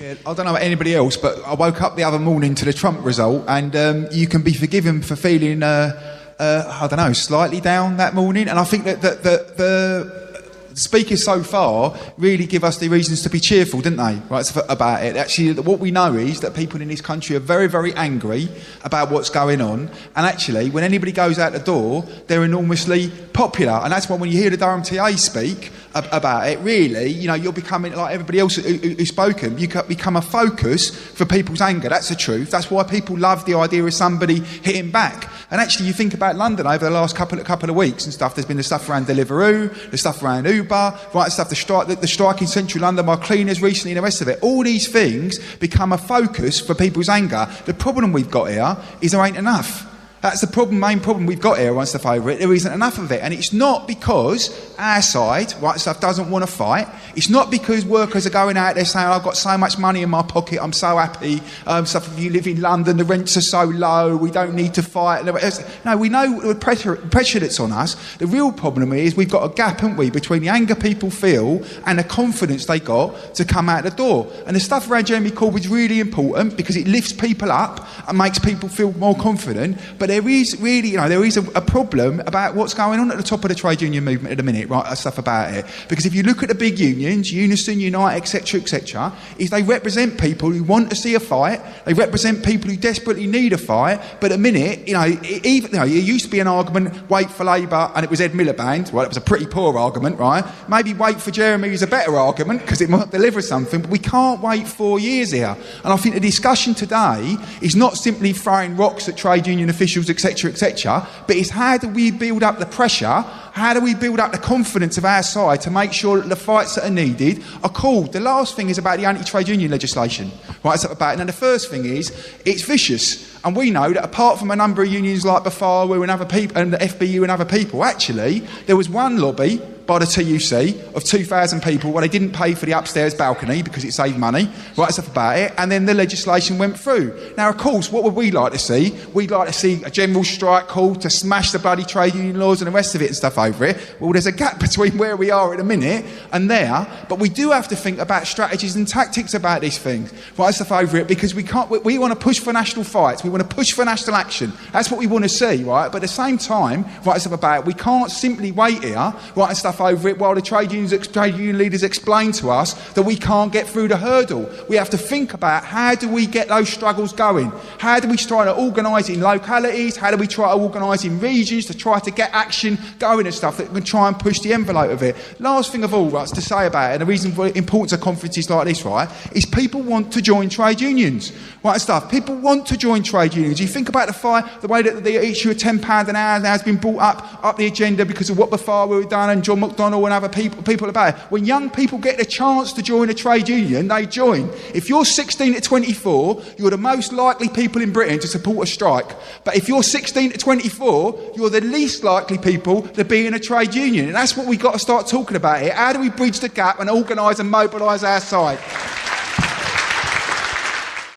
Yeah, I don't know about anybody else, but I woke up the other morning to the Trump result, and you can be forgiven for feeling, I don't know, slightly down that morning. And I think that the speakers so far really give us the reasons to be cheerful, didn't they? Right, about it. Actually, what we know is that people in this country are very, very angry about what's going on. And actually, when anybody goes out the door, they're enormously popular. And that's why when you hear the Durham TA speak about it, really, you know, you're becoming, like everybody else who's spoken, you become a focus for people's anger. That's the truth. That's why people love the idea of somebody hitting back. And actually, you think about London over the last couple of weeks and stuff. There's been the stuff around Deliveroo, the stuff around Uber, right stuff, the strike in central London by cleaners recently, and the rest of it. All these things become a focus for people's anger. The problem we've got here is there ain't enough. That's the problem, main problem we've got here, one stuff over it. There isn't enough of it. And it's not because our side, right stuff, doesn't want to fight. It's not because workers are going out there saying, I've got so much money in my pocket, I'm so happy. Stuff, if you live in London, the rents are so low, we don't need to fight. No, we know the pressure that's on us. The real problem is we've got a gap, haven't we, between the anger people feel and the confidence they got to come out the door. And the stuff around Jeremy Corbyn is really important because it lifts people up and makes people feel more confident. But there is really, you know, there is a problem about what's going on at the top of the trade union movement at the minute, right? Stuff about it. Because if you look at the big unions, Unison, Unite, etc., is they represent people who want to see a fight. They represent people who desperately need a fight. But at the minute, you know, it used to be an argument, wait for Labour, and it was Ed Miliband. Well, it was a pretty poor argument, right? Maybe wait for Jeremy is a better argument because it might deliver something. But we can't wait 4 years here. And I think the discussion today is not simply throwing rocks at trade union officials, etc., but it's how do we build up the pressure, how do we build up the confidence of our side to make sure that the fights that are needed are called. The last thing is about the anti-trade union legislation, right? It's about it. And the first thing is, it's vicious. And we know that apart from a number of unions like Bafawu and other people, and the FBU and other people, actually, there was one lobby by the TUC of 2,000 people where they didn't pay for the upstairs balcony because it saved money, right, stuff about it, and then the legislation went through. Now, of course, what would we like to see? We'd like to see a general strike call to smash the bloody trade union laws and the rest of it and stuff over it. Well, there's a gap between where we are at the minute and there, but we do have to think about strategies and tactics about these things, right, stuff over it, because we want to push for national fights, we want to push for national action. That's what we want to see, right? But at the same time, right, stuff about it, we can't simply wait here, right, and stuff over it while the trade union leaders explain to us that we can't get through the hurdle. We have to think about how do we get those struggles going? How do we try to organise in localities? How do we try to organise in regions to try to get action going and stuff that can try and push the envelope of it? Last thing of all, right, to say about it, and the reason for the importance of conferences like this, right, is people want to join trade unions, right, and stuff. People want to join trade unions. You think about the way that the issue of £10 an hour now has been brought up the agenda because of what Bafawu had done and John McDonnell and other people about it. When young people get the chance to join a trade union, they join. If you're 16 to 24, you're the most likely people in Britain to support a strike. But if you're 16 to 24, you're the least likely people to be in a trade union. And that's what we've got to start talking about here. How do we bridge the gap and organise and mobilise our side?